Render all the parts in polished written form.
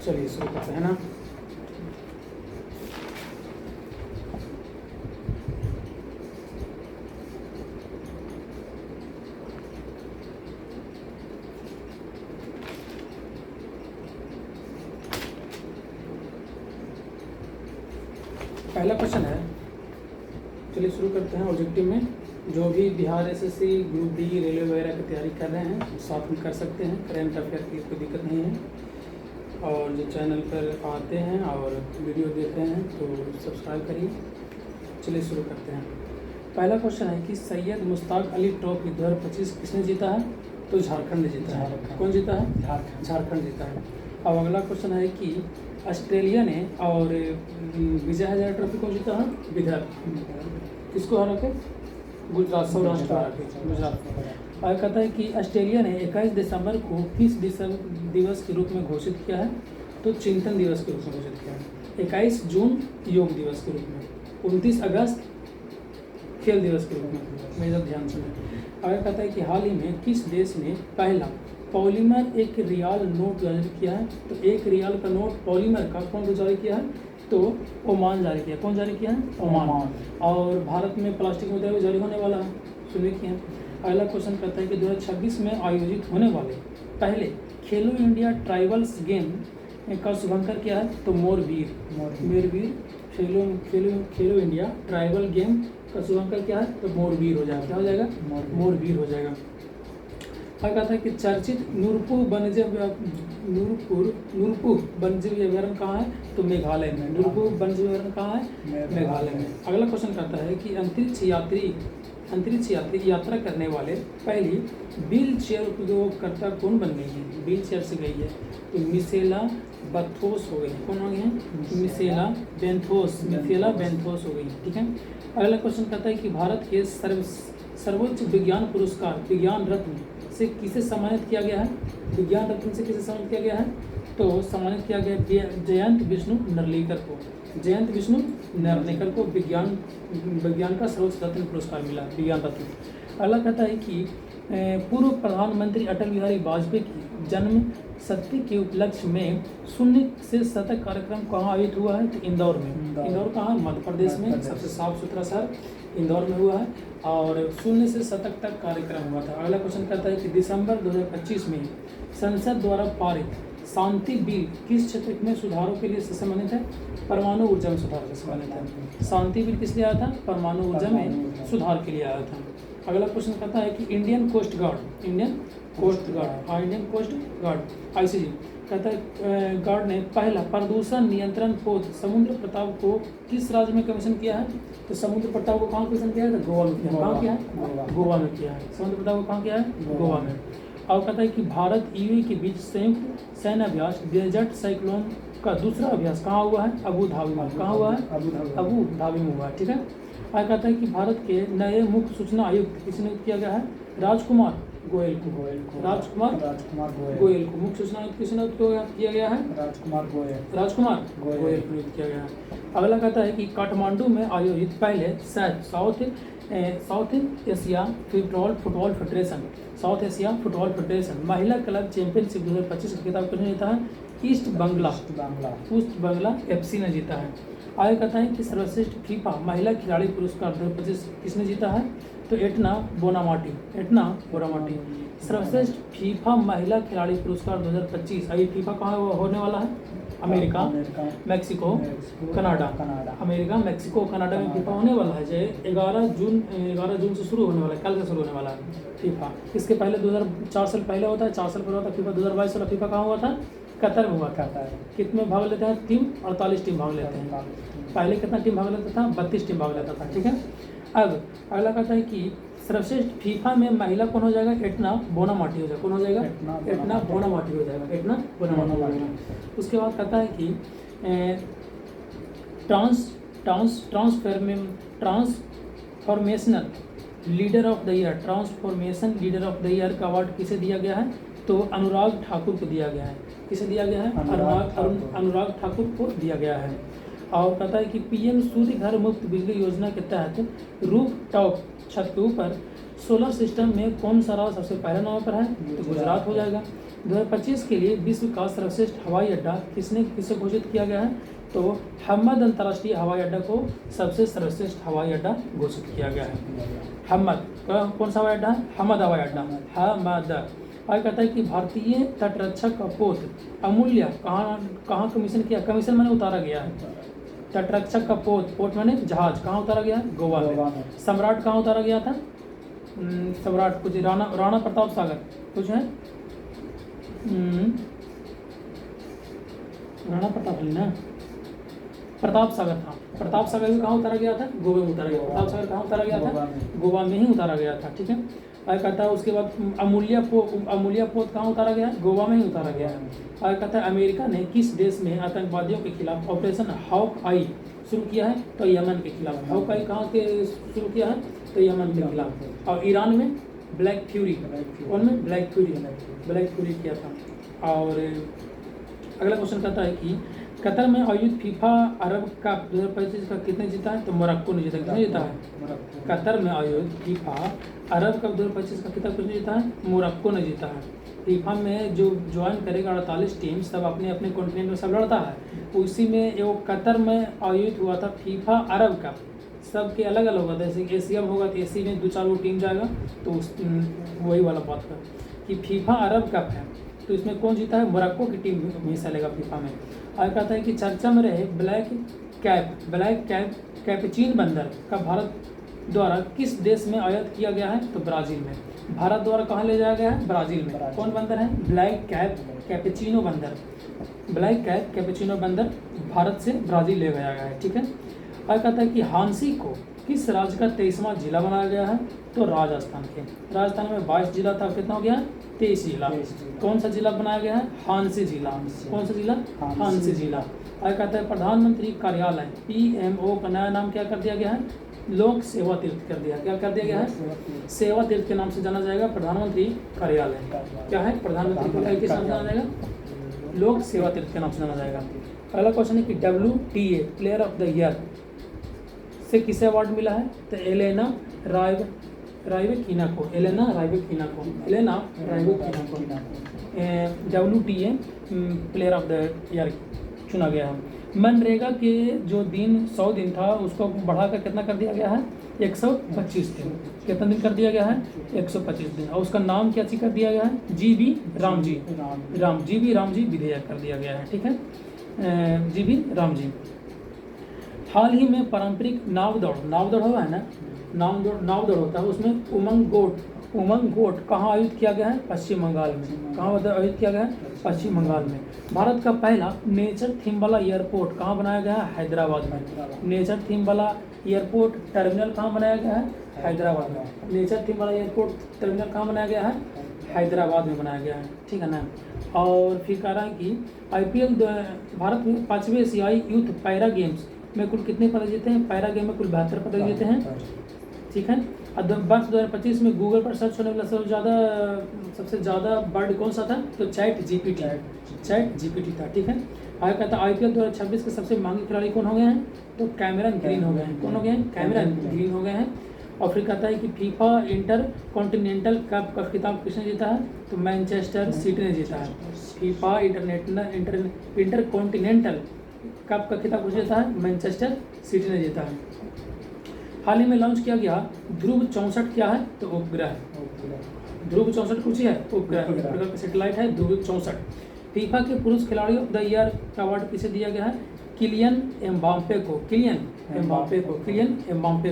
चलिए शुरू करते हैं ना। पहला क्वेश्चन है, चलिए शुरू करते हैं। ऑब्जेक्टिव में जो भी Bihar SSC group D railway वगैरह की तैयारी कर रहे हैं साथ में कर सकते हैं, करेंट अफेयर की कोई दिक्कत नहीं है। और जो चैनल पर आते हैं और वीडियो देख रहे हैं तो सब्सक्राइब करिए। चलिए शुरू करते हैं। पहला क्वेश्चन है कि सैयद मुश्ताक अली ट्रॉफी 2025 किसने जीता है? तो झारखंड ने जीता है। कौन जीता है? झारखंड जीता है। अब अगला क्वेश्चन है कि ऑस्ट्रेलिया ने और विजय हजारे ट्रॉफी को जीता है? विदर्भ। किसको हरा के? गुजरात, सौराष्ट्र को हरा के गुजरात। और कहता है कि ऑस्ट्रेलिया ने 21 दिसंबर को किस दिवस के रूप में घोषित किया है? तो चिंतन दिवस के रूप में घोषित किया है। 21 जून योग दिवस के रूप में, 29 अगस्त खेल दिवस के रूप में। मेरा ध्यान सुने। आगे कहता है कि हाल ही में किस देश ने पहला पॉलीमर एक रियाल नोट जारी किया है? तो एक रियाल का नोट पॉलीमर का कौन जारी किया है? तो ओमान जारी किया। कौन जारी किया है? ओमान। और भारत में प्लास्टिक मुद्रा जारी होने वाला है, सुनिए किया। अगला क्वेश्चन कहता है कि 2026 में आयोजित होने वाले पहले खेलो इंडिया ट्राइबल्स गेम का शुभारंभ किया है? तो मोरवीर। खेलो इंडिया ट्राइबल गेम का शुभारंभ क्या है? तो मोरवीर हो जाएगा। क्या हो जाएगा? मोरवीर हो जाएगा। क्या कहता है कि चर्चित नूरपुर वन्यजीव अभयारण्य कहाँ है? तो मेघालय में। नूरपुर वन्यजीव अभयारण्य कहाँ है? मेघालय में। अगला क्वेश्चन कहता है कि अंतरिक्ष यात्री यात्रा करने वाले पहली व्हील चेयर उपयोगकर्ता कौन बन गई है? व्हील चेयर से गई है तो मिशेला बेंथोस हो गई। कौन हो गई है? मिशेला बेंथोस हो गई। ठीक है। अगला क्वेश्चन कहता है कि भारत के सर्वोच्च विज्ञान पुरस्कार विज्ञान रत्न से किसे सम्मानित किया गया है? विज्ञान रत्न से किसे सम्मानित किया गया है? तो सम्मानित किया गया जयंत विष्णु नर्लिकर को। जयंत विष्णु नर्लिकर को विज्ञान का सर्वोच्च रत्न पुरस्कार मिला, विज्ञान रत्न। अगला कहता है कि पूर्व प्रधानमंत्री अटल बिहारी वाजपेयी की जन्म शती के उपलक्ष्य में शून्य से शतक कार्यक्रम कहाँ आयोजित हुआ है? तो इंदौर में। इंदौर कहाँ? मध्य प्रदेश में। सबसे साफ सुथरा शहर इंदौर में हुआ है और शून्य से शतक तक कार्यक्रम हुआ था। अगला क्वेश्चन कहता है कि दिसंबर 2025 में संसद द्वारा पारित शांति बिल किस क्षेत्र में सुधारों के लिए संबंधित है? परमाणु ऊर्जा में सुधार से संबंधित है। शांति बिल किस लिए आया था? परमाणु ऊर्जा में सुधार के लिए आया था। अगला क्वेश्चन कहता है कि इंडियन कोस्ट गार्ड ICG कहता है गार्ड ने पहला प्रदूषण नियंत्रण पोत समुद्र प्रताप को किस राज्य में कमीशन किया है? तो समुद्र प्रताप को कहाँ कमीशन किया है? तो गोवा में किया है। कहाँ किया है? गोवा में किया है। समुद्र प्रताप को कहाँ किया है? गोवा में। और कहता है कि भारत EU के बीच संयुक्त सैन्य अभ्यास डेजर्ट साइक्लोन का दूसरा अभ्यास कहाँ हुआ है? अबू धाबी में। कहाँ हुआ है? अबू धाबी में हुआ है। ठीक है। और कहता है कि भारत के नए मुख्य सूचना आयुक्त किसने नियुक्त किया गया है? राजकुमार गोयल को मुख्य सूचना आयुक्त किसने नियुक्त किया गया है? राजकुमार गोयल को नियुक्त किया गया है। अगला कहता है कि काठमांडू में आयोजित पहले साउथ एशिया फुटबॉल फेडरेशन महिला क्लब चैंपियनशिप 2025 का खिताब किसने जीता है? ईस्ट बंगला FC ने जीता है। आगे कहता है कि सर्वश्रेष्ठ फीफा महिला खिलाड़ी पुरस्कार 2025 किसने जीता है? तो एटना बोनामाटी। सर्वश्रेष्ठ फीफा महिला खिलाड़ी पुरस्कार 2025। अभी फीफा कहाँ होने वाला है? America, Mexico, Canada. America, Mexico, Canada में फीफा होने वाला है। जो 11 जून से शुरू होने वाला है, कल से शुरू होने वाला है फीफा। इसके पहले 4 साल पहले होता है, 4 साल पहले होता है फीफा। 2022 वाला फीफा कहाँ हुआ था? कतर में हुआ था। कितने भाग लेते हैं? टीम 48 टीम भाग लेते हैं। पहले कितना टीम भाग लेता था? 32 टीम भाग लेता था। ठीक है। अब अगला कहता है कि सर्वश्रेष्ठ फीफा में महिला कौन हो जाएगा? एटना बोनामाटी हो जाएगा। कौन हो जाएगा? एटना बोनामाटी हो जाएगा। उसके बाद कहता है कि transformational leader of the year का अवार्ड किसे दिया गया है? तो अनुराग ठाकुर को दिया गया है। किसे दिया गया है? अनुराग ठाकुर को दिया गया है। और कहता है कि PM सूर्य घर मुफ्त बिजली योजना के तहत रूफ टॉप छत के ऊपर सोलर सिस्टम में कौन सा राज्य सबसे पहले नंबर पर है? तो गुजरात हो जाएगा। 2025 के लिए विश्व का सर्वश्रेष्ठ हवाई अड्डा किसे घोषित किया गया है? तो हमद अंतर्राष्ट्रीय हवाई अड्डा को सबसे सर्वश्रेष्ठ हवाई अड्डा घोषित किया गया है। हमद कौन सा हवाई अड्डा है? हमद हवाई अड्डा, हमद। और कहता है कि भारतीय तटरक्षक का पोत अमूल्य कहाँ कमीशन किया? कमीशन मैंने उतारा गया है। तटरक्षक का पोत मैंने जहाज, कहाँ उतारा गया? गोवा में। सम्राट कहाँ उतारा गया था? सम्राट कुछ राणा प्रताप सागर कुछ है, राणा प्रताप ना, प्रताप सागर था। प्रताप सागर भी कहाँ उतारा गया था? गोवा में उतारा गया। प्रताप सागर कहाँ उतारा गया था? गोवा में ही उतारा गया था। ठीक है। और कहता है उसके बाद अमूल्य पोत कहाँ उतारा गया? गोवा में ही उतारा गया है। और कहता है अमेरिका ने किस देश में आतंकवादियों के खिलाफ ऑपरेशन हॉक आई शुरू किया है? तो यमन के खिलाफ। हॉक आई कहाँ के शुरू किया है? तो यमन के खिलाफ। और ईरान में ब्लैक फ्यूरी, कौन में? ब्लैक फ्यूरी किया था। और अगला क्वेश्चन कहता है कि कतर में आयोजित फीफा अरब कप 2025 का कितने जीता है? तो मोरक्को ने जीता। कितने जीता है? कतर में आयोजित फीफा अरब कप 2025 का कितने जीता है? मोरक्को ने जीता है। फीफा में जो ज्वाइन करेगा 48 टीम, सब अपने अपने कॉन्टिनेंट में सब लड़ता है। उसी में वो कतर में आयोजित हुआ था फीफा अरब कप। सबके अलग अलग होगा, जैसे एशिया में होगा तो एशिया में 2-4 टीम जाएगा, तो वही वाला बात है कि फीफा अरब कप है तो इसमें कौन जीता है? मोरक्को की टीम हिस्सा लेगा फीफा में। और कहता है कि चर्चा में रहे ब्लैक कैपुचिनो बंदर का भारत द्वारा किस देश में आयात किया गया है? तो ब्राज़ील में। भारत द्वारा कहाँ ले जाया गया है? ब्राज़ील में। कौन बंदर है? ब्लैक कैपुचिनो बंदर। ब्लैक कैपुचिनो बंदर भारत से ब्राज़ील ले गया गया है। ठीक है। और कहता है कि हांसी को किस राज्य का 23वां जिला बनाया गया है? तो राजस्थान के। राजस्थान में 22 जिला था, कितना हो गया? 23 जिला। कौन सा जिला बनाया गया है? हांसी जिला। कौन सा जिला? हांसी जिला। और कहता है प्रधानमंत्री कार्यालय PMO का नया नाम क्या कर दिया गया है? लोक सेवा तीर्थ कर दिया। क्या कर दिया गया है? सेवा तीर्थ के नाम से जाना जाएगा प्रधानमंत्री कार्यालय। क्या है? प्रधानमंत्री कार्यालय किस नाम से जाना जाएगा? लोक सेवा तीर्थ के नाम से जाना जाएगा। अगला क्वेश्चन है कि WTA player of the year से किसे अवार्ड मिला है? तो एलेना राइवेकिना को। WTA player of the year चुना गया है। मनरेगा के जो दिन 100 दिन था उसको बढ़ाकर कितना कर दिया गया है? 125 दिन। कितना दिन कर दिया गया है? 125 दिन। और उसका नाम क्या कर दिया गया है? GV रामजी विधेयक कर दिया गया है। ठीक है। GV रामजी। हाल ही में पारंपरिक नाव दौड़ हुआ है ना, नाव दौड़ होता है, उसमें उमंग गोट कहाँ आयोजित किया गया है? पश्चिम बंगाल में। कहाँ आयोजित किया गया है? पश्चिम बंगाल में। भारत का पहला नेचर थीम वाला एयरपोर्ट कहाँ बनाया गया है? हैदराबाद में। नेचर थीम वाला एयरपोर्ट टर्मिनल कहाँ बनाया गया है? हैदराबाद में। नेचर थीम वाला एयरपोर्ट टर्मिनल कहाँ बनाया गया है? हैदराबाद में बनाया गया है। ठीक है ना। और फिर कह रहा है कि IPL भारत में 5वें एशियाई यूथ पैरा गेम्स में कुल कितने पदक जीते हैं? पैरा गेम में कुल 72 पदक जीते हैं। ठीक है। और वर्ष 2025 में गूगल पर सर्च होने वाला सबसे ज़्यादा वर्ड कौन सा था? तो चैट GPT था। ठीक है। आगे कहता है IPL 2026 के सबसे महंगे खिलाड़ी कौन हो गए हैं? तो कैमरन ग्रीन हो गए हैं। कौन हो गए हैं? कैमरन ग्रीन हो गए हैं। और फिर कहता है कि फीफा इंटर कॉन्टिनेंटल कप का खिताब किसने जीता है? तो मैनचेस्टर सिटी ने जीता है। फीफा इंटर कॉन्टिनेंटल कप का खिताब किसने जीता है? मैनचेस्टर सिटी ने जीता है। हाल ही में लॉन्च किया गया ध्रुव 64 क्या है? तो उपग्रह। ध्रुव 64 कुछ है? उपग्रह सैटेलाइट है ध्रुव 64। फीफा के पुरुष खिलाड़ी ऑफ द ईयर का अवार्ड किसे दिया गया है? किलियन एम्बाप्पे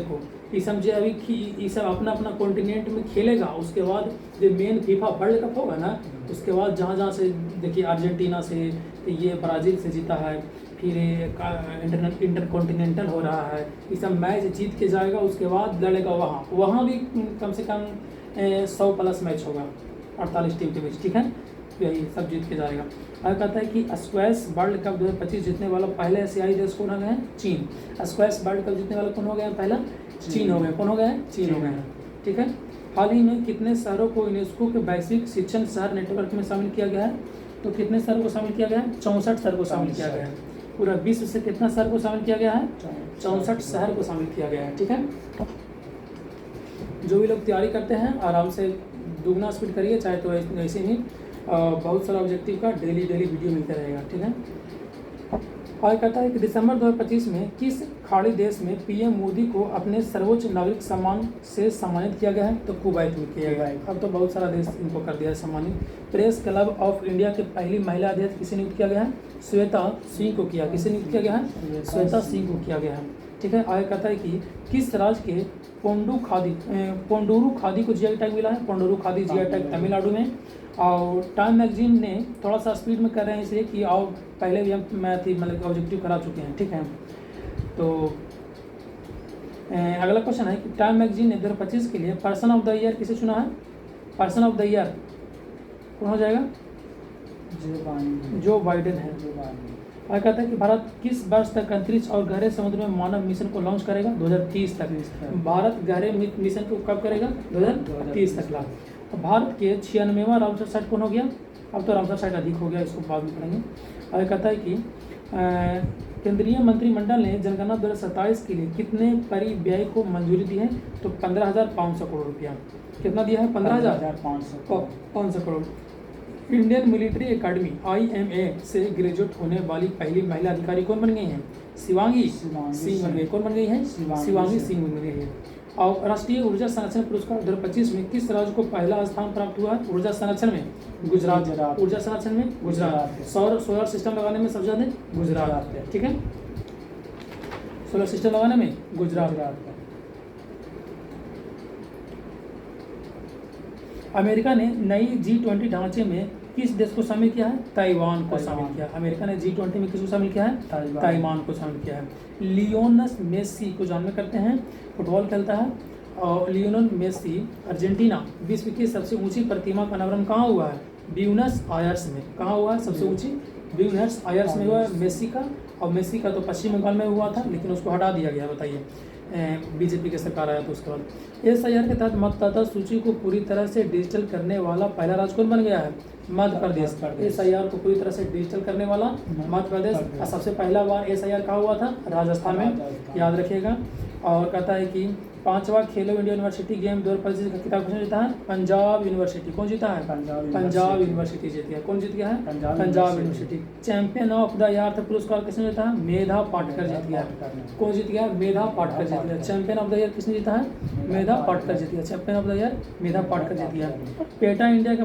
को। ये समझे अभी ये सब अपना अपना कॉन्टिनेंट में खेलेगा, उसके बाद जो मेन फीफा वर्ल्ड कप होगा ना, उसके बाद जहाँ से देखिए अर्जेंटीना से, ये ब्राज़ील से जीता है, फिर इंटर कॉन्टिनेंटल हो रहा है, ये सब मैच जीत के जाएगा, उसके बाद लड़ेगा वहाँ भी कम से कम 100+ मैच होगा 48 टीम के बीच। ठीक है। यही सब जीत के जाएगा। और कहता है कि स्क्वैश वर्ल्ड कप 2025 जीतने वाला पहले एशियाई देश कौन हो गए हैं? चीन। स्क्वैश वर्ल्ड कप जीतने वाला कौन हो गया है? पहला चीन हो गया। कौन हो गया है? चीन हो गए हैं। ठीक है। हाल ही में कितने शहरों को यूनेस्को के वैश्विक शिक्षण शहर नेटवर्क में शामिल किया गया है? तो कितने शहरों को शामिल किया गया है? 64 शहर को शामिल किया गया है। पूरा विश्व से कितना शहर को शामिल किया गया है? 64 शहर को शामिल किया गया है। ठीक है। जो भी लोग तैयारी करते हैं आराम से दुगना स्पीड करिए, चाहे तो ऐसे ही बहुत सारा ऑब्जेक्टिव का डेली वीडियो मिलता रहेगा, ठीक है। और कहता है कि दिसंबर 2025 में किस खाड़ी देश में पीएम मोदी को अपने सर्वोच्च नागरिक सम्मान से सम्मानित किया गया है? तो कुवैत में किया गया है। अब तो बहुत सारा देश इनको कर दिया है सम्मानित। प्रेस क्लब ऑफ इंडिया के पहली महिला अध्यक्ष किसे नियुक्त किया गया है? श्वेता सिंह को किया। किसे नियुक्त किया गया है? श्वेता सिंह को किया गया है, ठीक है। आगे कहता है कि किस राज्य के पोंडुरु खादी को जीआई टैग मिला है? पोंडुरु खादी जीआई टैग तमिलनाडु में। और टाइम मैगजीन ने थोड़ा सा स्पीड में कर रहे हैं इसलिए कि और पहले भी हम मतलब ऑब्जेक्टिव करा चुके हैं, ठीक है। तो अगला क्वेश्चन है कि टाइम मैगजीन ने 2025 के लिए पर्सन ऑफ द ईयर किसे चुना है? पर्सन ऑफ द ईयर कौन हो जाएगा? जो बाइडेन है। और कहता है कि भारत किस वर्ष तक अंतरिक्ष और गहरे समुद्र में मानव मिशन को लॉन्च करेगा? 2030 तक। भारत गहरे मिशन को कब करेगा? 2030 तक। भारत के 96वां रामसर साइट कौन हो गया? अब तो रामसर साइट अधिक हो गया, इसको बाद में पढ़ेंगे। और कहता है कि केंद्रीय मंत्रिमंडल ने जनगणना 2027 के लिए कितने परिव्यय को मंजूरी दी है? तो 15,500 करोड़ रुपया। कितना दिया है? 15,500 crore. Indian military academy IMA से ग्रेजुएट होने वाली पहली महिला अधिकारी कौन बन गई हैं? शिवांगी सिंह बन गई। कौन बन गई है? शिवांगी सिंह बन गई है। और राष्ट्रीय ऊर्जा संरक्षण पुरस्कार 2025 में किस राज्य को पहला स्थान प्राप्त हुआ है? ऊर्जा संरक्षण में गुजरात। ऊर्जा संरक्षण में गुजरात। सोलर सिस्टम लगाने में सबसे ज़्यादा गुजरात, ठीक है। सोलर सिस्टम लगाने में गुजरात। अमेरिका ने नई G20 ढांचे में किस देश को शामिल किया है? ताइवान को शामिल किया। अमेरिका ने G20 में किसको शामिल किया है? ताइवान को शामिल किया है। लियोनेल मेसी को जानते करते हैं, फुटबॉल खेलता है। और लियोनेल मेसी अर्जेंटीना विश्व की सबसे ऊंची प्रतिमा का अनावरण कहाँ हुआ है? ब्यूनस आयर्स में। कहाँ हुआ है सबसे ऊंची? ब्यूनस आयर्स में हुआ है मेसी का। और मेसी का तो पश्चिम बंगाल में हुआ था, लेकिन उसको हटा दिया गया। बताइए, बीजेपी की सरकार आया तो उसके बाद SIR के तहत मतदाता सूची को पूरी तरह से डिजिटल करने वाला पहला राज्य कौन बन गया है? मध्य प्रदेश। SIR को पूरी तरह से डिजिटल करने वाला मध्य प्रदेश। सबसे पहला बार SIR कहाँ हुआ था? राजस्थान में, याद रखिएगा। और कहता है कि 5वां खेलो इंडिया यूनिवर्सिटी गेम 2025 का खिताब किसने जीता है? पंजाब यूनिवर्सिटी। कौन जीता है? पंजाब यूनिवर्सिटी जीत गया। कौन जीत गया है? Punjab university. Champion of the year पुरस्कार किसने जीता है? मेधा पाटकर जीत गया। कौन जीत गया? मेधा पाटकर जीत गया। चैंपियन ऑफ द ईयर किसने जीता है? मेधा पाटकर जीत गया। Champion of the year Medha Patkar जीत गया। पेटा इंडिया का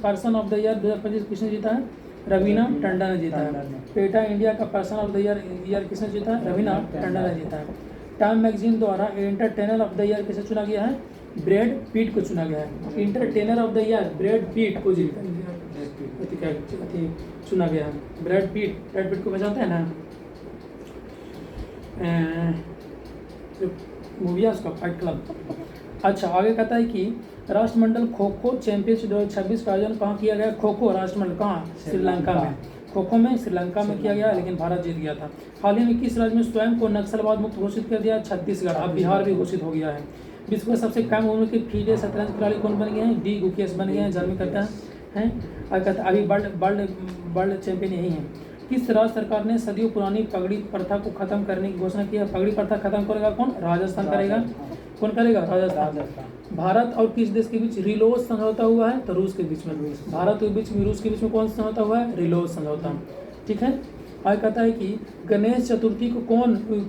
पर्सन ऑफ द ईयर 2025 किसने जीता है? रवीना टंडन ने जीता है। पेटा इंडिया का पर्सन ऑफ द ईयर किसने जीता है? रवीना टंडन ने जीता है। टाइम मैगजीन द्वारा एंटरटेनर ऑफ द ईयर किसे चुना गया है? ब्रैड पीट को चुना गया है। Entertainer of the year Brad Pitt को चुना गया है। ब्रैड पीट को पहचानते हैं ना? मूवी है उसका, फाइट क्लब। अच्छा, आगे कहता है कि राष्ट्रमंडल खो खो चैंपियनशिप 2026 का आयोजन कहाँ किया गया? खो खो राष्ट्रमंडल कहाँ? श्रीलंका में। खो खो में श्रीलंका में किया गया, लेकिन भारत जीत गया था। हाल ही में किस राज्य में स्वयं को नक्सलवाद मुक्त घोषित कर दिया? छत्तीसगढ़। अब बिहार भी घोषित हो गया है। विश्व का सबसे कम उम्र के फीडे शतरंज खिलाड़ी कौन बन गए हैं? डी गुकेश बन गए हैं। जानवी करता है। अभी वर्ल्ड चैंपियन यही है। किस राज्य सरकार ने सदियों पुरानी पगड़ी प्रथा को खत्म करने की घोषणा की है? पगड़ी प्रथा खत्म करेगा कौन? राजस्थान करेगा। कौन करेगा? राजस्थान। भारत और किस देश के बीच रिलोज समझौता हुआ है? तो रूस के बीच में। भारत के बीच में रूस के बीच में कौन सा समझौता हुआ है? रिलोज समझौता, ठीक है। आगे कहता है कि गणेश चतुर्थी को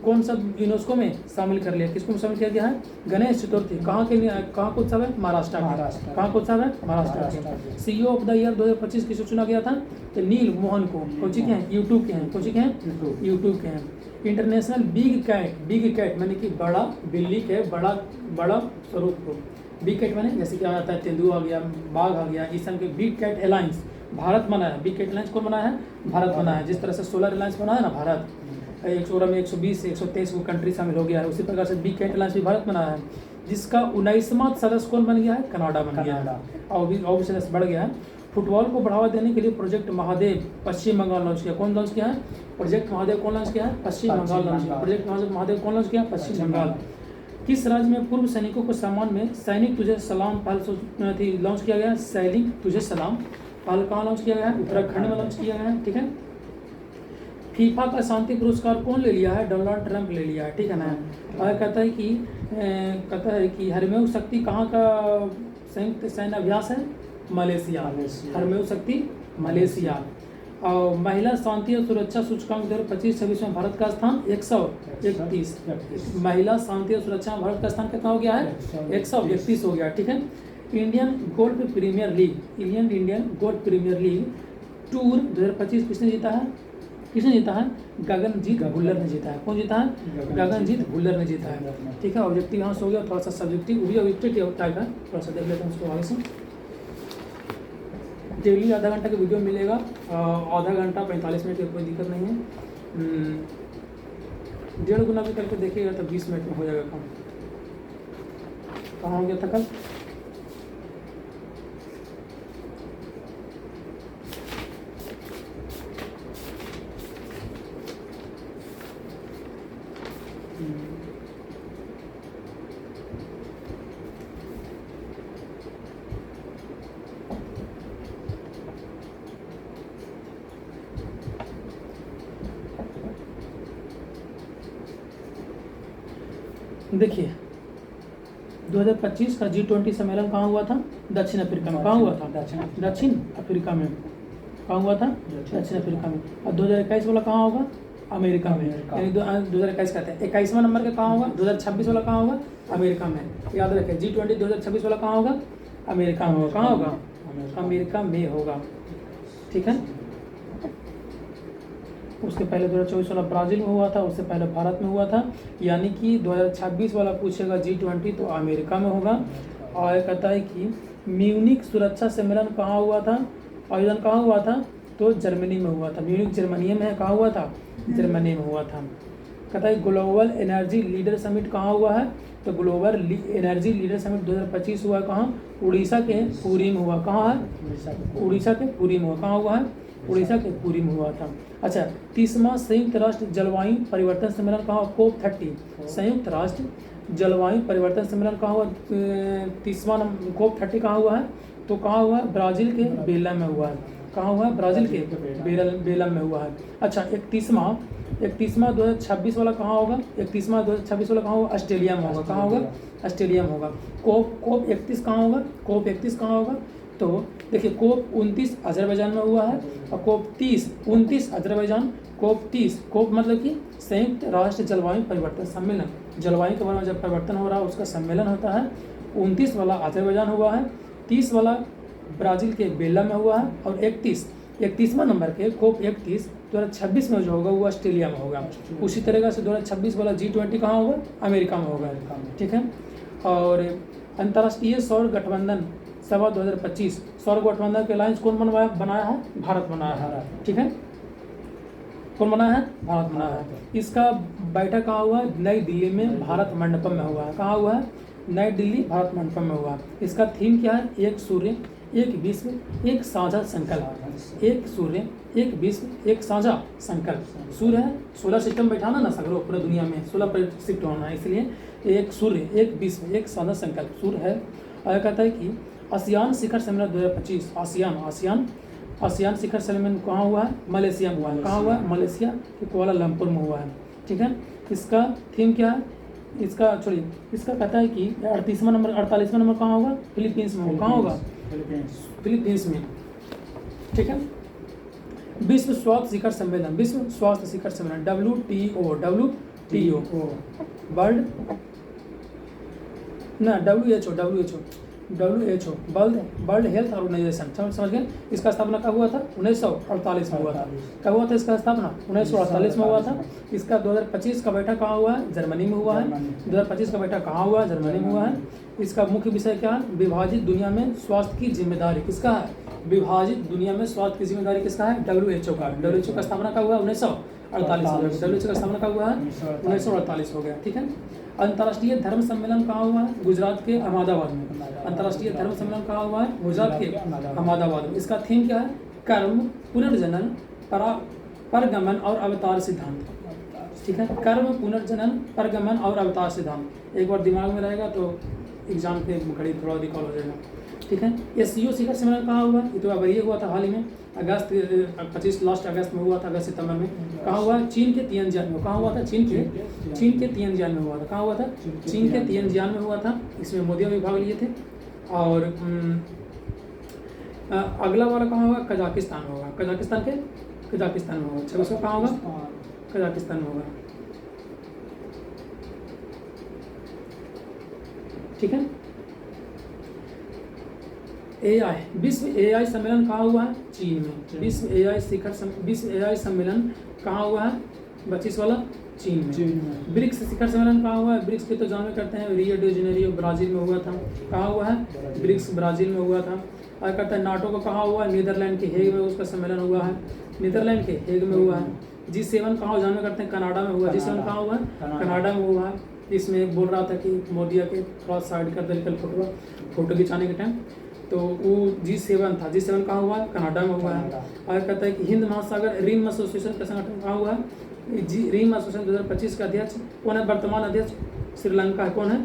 कौन सा यूनेस्को में शामिल कर लिया? किसको शामिल किया गया है? गणेश चतुर्थी। कहाँ का उत्सव है? महाराष्ट्र का। कहाँ का उत्सव है? महाराष्ट्र का। CEO ऑफ द ईयर 2025 किसको चुना गया था? तो नील मोहन को। कौन के हैं? यूट्यूब के हैं। कौन के हैं? यूट्यूब के हैं। इंटरनेशनल बिग कैट माने कि बड़ा बिल्ली के बड़ा स्वरूप को। बिग कैट माने जैसे कि आ जाता है तेंदुआ आ गया, बाघ आ गया, इस के बिग कैट अलायंस भारत बना है। बिग कैट अलायंस कौन बना है? भारत बना है। जिस तरह से सोलर अलायंस बना है ना भारत, 116 में 120 123 वो कंट्री शामिल हो गया है, उसी प्रकार से बिग कैट अलायंस भी भारत बना है। जिसका 19वां सदस्य कौन बन गया है? कनाडा बन गया है, और सदस्य बढ़ गया है। फुटबॉल को बढ़ावा देने के लिए प्रोजेक्ट महादेव पश्चिम बंगाल लॉन्च किया। कौन लॉन्च किया है? प्रोजेक्ट महादेव कौन लॉन्च किया है? पश्चिम बंगाल लॉन्च किया। प्रोजेक्ट महादेव कौन लॉन्च किया? पश्चिम बंगाल। किस राज्य में पूर्व सैनिकों को सम्मान में सैनिक तुझे सलाम पहल लॉन्च किया गया? सैनिक तुझे सलाम पहल कहाँ लॉन्च किया गया है? उत्तराखंड में लॉन्च किया गया है, ठीक है। फीफा का शांति पुरस्कार कौन ले लिया है? डोनाल्ड ट्रंप ले लिया है, ठीक है ना। और कहता है कि हरमेव शक्ति कहाँ का संयुक्त सैन्य अभ्यास है? मलेशिया। मलेशिया। हरमेव शक्ति मलेशिया। और महिला शांति और सुरक्षा सूचकांक 2025-26 में भारत का स्थान 131। महिला शांति और सुरक्षा में भारत का स्थान कितना हो गया है? 131 हो गया। ठीक है। Indian golf premier league, Indian golf premier league tour 2025 किसने जीता है? किसने जीता है? गगनजीत भुल्लर ने जीता है। कौन जीता है? गगनजीत भुल्लर ने जीता है। ठीक है। ऑब्जेक्टिव यहाँ से हो गया, थोड़ा सा सब्जेक्टिव भी ऑब्जेक्टिव होता है, थोड़ा सा देख लेते हैं उसको आगे से। डेली आधा घंटा का वीडियो मिलेगा, आधा घंटा 45 मिनट की कोई दिक्कत नहीं है। 1.5 गुना भी करके देखिएगा तो 20 मिनट में हो जाएगा काम। कहाँ हो गया था कल? देखिए 2025 का G20 सम्मेलन कहाँ हुआ था? दक्षिण अफ्रीका में। कहाँ हुआ था? दक्षिण अफ्रीका में। कहाँ हुआ था? दक्षिण अफ्रीका में। और 2021 वाला कहाँ होगा? अमेरिका में। यानी 2021 कहते हैं 21वां नंबर का कहाँ होगा? 2026 वाला कहाँ होगा? अमेरिका में। याद रखें G20 2026 वाला कहाँ होगा? अमेरिका में होगा। कहाँ होगा? अमेरिका में होगा। ठीक है। उसके पहले 2024 वाला ब्राज़ील में हुआ था, उससे पहले भारत में हुआ था। यानी कि 2026 वाला पूछेगा G20 तो अमेरिका में होगा। और कहता है कि म्यूनिक सुरक्षा सम्मेलन कहाँ हुआ था? आयोजन कहाँ हुआ था? तो जर्मनी में हुआ था। म्यूनिक जर्मनी में है। कहाँ हुआ था? जर्मनी में हुआ था। कहता है ग्लोबल एनर्जी लीडर समिट कहाँ हुआ है? तो ग्लोबल एनर्जी लीडर समिट 2025 हुआ कहाँ? उड़ीसा के पुरी में हुआ। कहाँ है? उड़ीसा के पुरी में हुआ। कहाँ हुआ है? उड़ीसा के पुरी में हुआ था। अच्छा, 30वां संयुक्त राष्ट्र जलवायु परिवर्तन सम्मेलन कहाँ? COP30। संयुक्त राष्ट्र जलवायु परिवर्तन सम्मेलन कहाँ हुआ? 30वां COP30 कहाँ हुआ है? तो कहाँ हुआ है? ब्राज़ील के बेलम में हुआ है। कहाँ हुआ है? ब्राज़ील के बेलम में हुआ है। अच्छा, 31वां 2026 वाला कहाँ होगा? 31वां 2026 वाला कहाँ होगा? ऑस्ट्रेलिया में होगा। कहाँ होगा? ऑस्ट्रेलिया में होगा। COP 31 कहाँ होगा? COP 31 कहाँ होगा? तो देखिए COP 29 अजरबैजान में हुआ है और COP 29 अजरबैजान। COP 30 COP मतलब कि संयुक्त राष्ट्र जलवायु परिवर्तन सम्मेलन। जलवायु के बारे में जब परिवर्तन हो रहा है उसका सम्मेलन होता है। 29 वाला अजरबैजान हुआ है, 30 वाला ब्राज़ील के बेला में हुआ है और 31वां नंबर के COP 31 2026 में जो होगा वो ऑस्ट्रेलिया में होगा। उसी तरीके से 2026 वाला G20 कहाँ होगा? अमेरिका में होगा। ठीक है। और अंतर्राष्ट्रीय सौर गठबंधन सभा 2025 सौर गठबंधन के अलायंस कौन बनाया है? भारत बनाया है। ठीक है। कौन बनाया है? भारत बनाया है। इसका बैठक कहाँ हुआ है? नई दिल्ली में भारत मंडपम में हुआ है। कहाँ हुआ है? नई दिल्ली भारत मंडपम में हुआ। इसका थीम क्या है? एक सूर्य एक विश्व एक साझा संकल्प। एक सूर्य एक विश्व एक साझा संकल्प। सूर्य है, सोलर सिस्टम बैठाना ना सगरो पूरे दुनिया में, सोलर पर शिफ्ट होना है, इसलिए एक सूर्य एक विश्व एक साझा संकल्प सूर्य है। और कहता है कि आसियान शिखर सम्मेलन 2025 आसियान शिखर सम्मेलन कहाँ हुआ है? मलेशिया में हुआ है। कहाँ हुआ है? मलेशिया के कुआलालंपुर में हुआ है। ठीक है। इसका थीम क्या है? इसका छोड़िए, इसका कहता है कि 48वां नंबर कहाँ होगा? फिलीपींस में। कहाँ होगा? फिलीपींस में। ठीक है। विश्व स्वास्थ्य शिखर सम्मेलन WTO वर्ल्ड ना WHO वर्ल्ड हेल्थ ऑर्गेनाइजेशन। समझ गए? इसका स्थापना कब हुआ था? 1948 में हुआ था। कब हुआ था इसका स्थापना? 1948 में हुआ था। इसका 2025 का बैठक कहाँ हुआ है? जर्मनी में हुआ है। 2025 का बैठक कहाँ हुआ है? जर्मनी में हुआ है। इसका मुख्य विषय क्या है? विभाजित दुनिया में स्वास्थ्य की जिम्मेदारी किसका है? विभाजित दुनिया में स्वास्थ्य की जिम्मेदारी किसका है? WHO का। WHO का स्थापना कब हुआ? 1948। WHO का स्थापना कब हुआ है? 1948 हो गया। ठीक है। अंतर्राष्ट्रीय धर्म सम्मेलन कहाँ हुआ है? गुजरात के अहमदाबाद में। अंतर्राष्ट्रीय धर्म सम्मेलन कहाँ हुआ है? गुजरात के अहमदाबाद में। इसका थीम क्या है? कर्म, पुनर्जनन, परगमन और अवतार सिद्धांत। ठीक है। कर्म, पुनर्जनन, परगमन और अवतार सिद्धांत। एक बार दिमाग में रहेगा तो एग्जाम के घड़ी थोड़ा रिकॉल हो जाएगा। ठीक है। SCO शिखर सम्मेलन कहाँ हुआ? ये तो अब ये हुआ था हाल ही में, लास्ट अगस्त में हुआ था, अगस्त सितंबर में। कहाँ हुआ? चीन के तियानजियान में। कहाँ हुआ था? चीन के तियानजियान में हुआ था। कहाँ हुआ था? चीन के तियानजियान में हुआ था। इसमें मोदी भी भाग लिए थे। और अगला वाला कहाँ होगा? कजाकिस्तान होगा। कजाकिस्तान में होगा। 26वां कहाँ होगा? कजाकिस्तान में होगा। ठीक है। AI विश्व AI सम्मेलन कहाँ हुआ है? चीन में। विश्व AI सम्मेलन कहाँ हुआ है? 25 वाला चीन में। ब्रिक्स शिखर सम्मेलन कहाँ हुआ है? ब्रिक्स के तो जानवे करते हैं, रियो डी जेनेरियो ब्राजील में हुआ था। कहाँ हुआ है? ब्रिक्स ब्राजील में हुआ था। और कहता है नाटो का कहाँ हुआ? नीदरलैंड के हेग में उसका सम्मेलन हुआ है। नीदरलैंड के हेग में हुआ है। G7 कहाँ जानवे करते हैं? कनाडा में हुआ। G7 कहाँ हुआ है? कनाडा में हुआ है। इसमें बोल रहा था कि मोदी के थोड़ा साइड कर दे कल फोटो खिंचाने के टाइम, तो वो G7 था। G7 कहाँ हुआ? कनाडा में हुआ है। और कहता है कि हिंद महासागर रिम एसोसिएशन का संगठन कहाँ हुआ है? रिम एसोसिएशन 2025 का अध्यक्ष कौन है? वर्तमान अध्यक्ष श्रीलंका है। कौन है?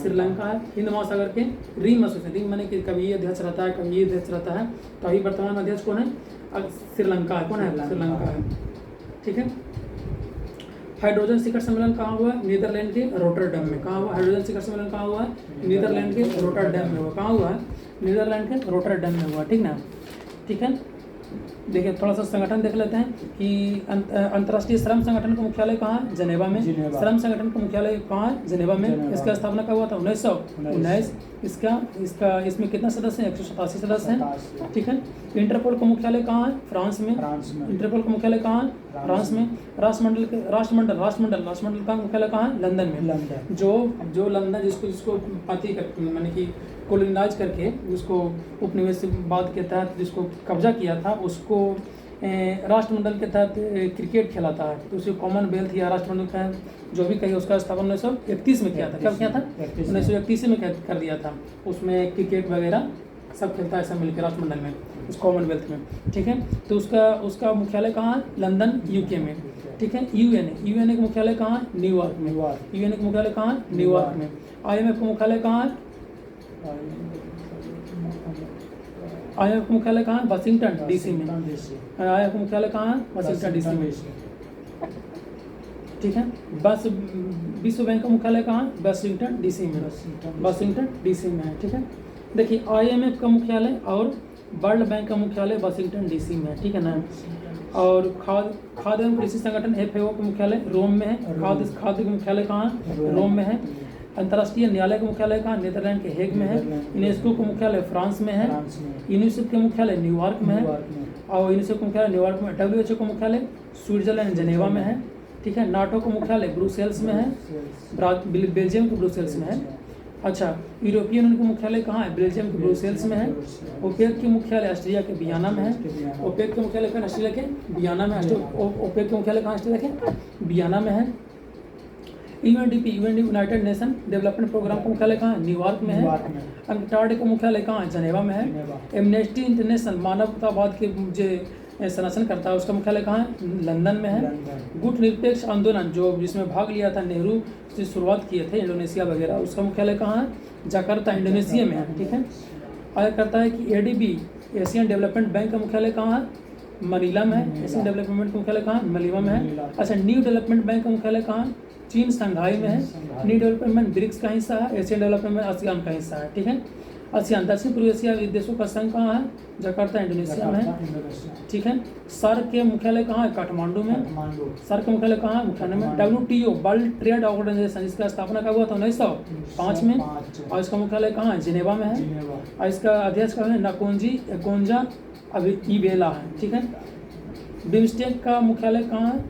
श्रीलंका है। हिंद महासागर के रिम एसोसिएशन, रिम माने कि कभी ये अध्यक्ष रहता है, कभी ये अध्यक्ष रहता है, तो अभी वर्तमान अध्यक्ष कौन है? श्रीलंका है। कौन है? श्रीलंका है। ठीक है। हाइड्रोजन शिखर सम्मेलन कहाँ हुआ? नीदरलैंड के रोटरडैम में। कहाँ हुआ? हाइड्रोजन शिखर सम्मेलन कहाँ हुआ है? नीदरलैंड के रोटरडैम में हुआ। कहाँ हुआ है? नीदरलैंड के रोटरडैम में हुआ। ठीक ना। ठीक है। देखिए थोड़ा सा संगठन देख लेते हैं कि अंतर्राष्ट्रीय श्रम संगठन का मुख्यालय कहाँ है? जिनेवा में। श्रम संगठन का मुख्यालय कहाँ है? जिनेवा में। इसका स्थापना कब हुआ था? 1919। इसमें कितना सदस्य हैं? 187 सदस्य हैं। ठीक है। इंटरपोल का मुख्यालय कहाँ है? फ्रांस में। इंटरपोल का मुख्यालय कहाँ है? फ्रांस में। राष्ट्रमंडल का मुख्यालय कहाँ है? लंदन में। जो लंदन जिसको माने कि कोलोनाइज करके जिसको उपनिवेशवाद के तहत जिसको कब्जा किया था, उसको राष्ट्रमंडल के तहत क्रिकेट खेलाता है, तो उसे कॉमनवेल्थ या राष्ट्रमंडल का जो भी कहिए उसका स्थापना 1931 में किया था। कब किया था? 1931 में कर दिया था। उसमें क्रिकेट वगैरह सब खेलता है सब मिलकर राष्ट्रमंडल में, उस कॉमनवेल्थ में। ठीक है। तो उसका मुख्यालय कहाँ है? लंदन, UK में। ठीक है। UN का मुख्यालय कहाँ है? न्यूयॉर्क में। UN का मुख्यालय कहाँ है? न्यूयॉर्क में। IMF का मुख्यालय कहाँ है? IMF का मुख्यालय कहाँ है? वाशिंगटन DC में। IMF का मुख्यालय कहाँ है? वाशिंगटन DC में। ठीक है। बस विश्व बैंक का मुख्यालय कहाँ है? वाशिंगटन DC में। वाशिंगटन DC में है। ठीक है। देखिए IMF का मुख्यालय और वर्ल्ड बैंक का मुख्यालय वाशिंगटन DC में है। ठीक है ना। और खाद्य एवं कृषि संगठन FAO का मुख्यालय रोम में है। खाद्य का मुख्यालय कहाँ है? रोम में है। अंतर्राष्ट्रीय न्यायालय का मुख्यालय कहाँ? नीदरलैंड के हेग में है। यूनेस्को का मुख्यालय फ्रांस में है। यूनिसेफ के मुख्यालय न्यूयॉर्क में है। और यूनिसेफ का मुख्यालय न्यूयॉर्क में। WHO का मुख्यालय स्विट्जरलैंड जिनेवा में है। ठीक है। नाटो का मुख्यालय ब्रुसेल्स में है। बेल्जियम के ब्रुसेल्स में है। अच्छा, यूरोपियन यूनियन का मुख्यालय कहाँ है? बेल्जियम के ब्रुसेल्स में है। ओपेक के मुख्यालय ऑस्ट्रिया के वियना में है। ओपेक के मुख्यालय कहाँ? ऑस्ट्रिया के वियना में। ओपेक के मुख्यालय कहाँ? ऑस्ट्रिया के वियना में है। UNDP United Nation Development Programme का मुख्यालय कहाँ है? न्यूयॉर्क में है। अंटार्कटिका का मुख्यालय कहाँ है? जिनेवा में है। एमनेस्टी इंटरनेशनल मानवतावाद के जो संरक्षण करता है उसका मुख्यालय कहाँ है? लंदन में है। गुट निरपेक्ष आंदोलन जो जिसमें भाग लिया था नेहरू से शुरुआत किए थे इंडोनेशिया वगैरह, उसका मुख्यालय कहाँ है? जकार्ता इंडोनेशिया में है। ठीक है। आगे करता है कि ADB एशियन डेवलपमेंट बैंक का मुख्यालय कहाँ है? मनीला में है। एशियन डेवलपमेंट का मुख्यालय कहाँ है? मनीला में है। अच्छा, न्यू डेवलपमेंट बैंक का मुख्यालय कहाँ है? चीन शंघाई में है। न्यू डेवलपमेंट ब्रिक्स का हिस्सा है। एशियन डेवलपमेंट आसियान का हिस्सा है। ठीक है। आसियान दक्षिण पूर्व एशिया देशों का संघ कहाँ है? जकार्ता इंडोनेशिया में है। ठीक है। सार्क के मुख्यालय कहाँ है? काठमांडू में। सार्क का मुख्यालय कहाँ है? मुख्यालय में। WTO वर्ल्ड ट्रेड ऑर्गेनाइजेशन, इसका स्थापना कब हुआ था? 1905 में। और इसका मुख्यालय कहाँ है? जिनेवा में है। और इसका अध्यक्ष कौन है? नकोंजी एकोंजा इवेला है। ठीक है। बिम्स्टेक का मुख्यालय कहाँ है?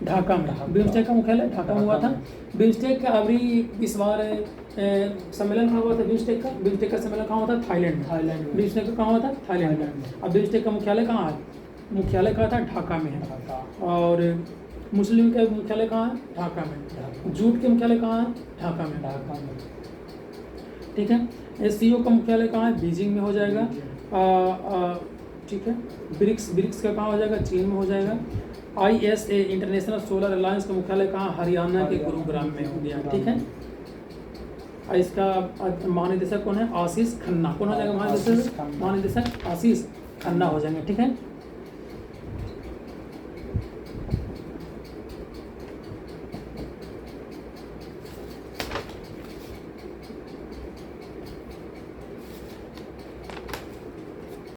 ढाका में। बिम्स्टेक का मुख्यालय ढाका में हुआ था। बिम्स्टेक का अभी इस बार सम्मेलन कहाँ हुआ था? बिम्स्टेक का सम्मेलन कहाँ हुआ था? थाईलैंड में। बिम्स्टेक का कहाँ हुआ था? थाईलैंड में। अब बिम्स्टेक का मुख्यालय कहाँ है? मुख्यालय कहाँ था? ढाका में है। और मुस्लिम का मुख्यालय कहाँ है? ढाका में। जूट के मुख्यालय कहाँ है? ढाका में। ठीक है। SCO का मुख्यालय कहाँ है? बीजिंग में हो जाएगा। ठीक है। ब्रिक्स का कहाँ हो जाएगा? चीन में हो जाएगा। ISA इंटरनेशनल सोलर अलायंस का मुख्यालय कहाँ? हरियाणा के गुरुग्राम में हो गया। ठीक है। इसका महानिदेशक कौन है? आशीष खन्ना। कौन हो जाएगा महानिदेशक? महानिदेशक आशीष खन्ना हो जाएंगे। ठीक है।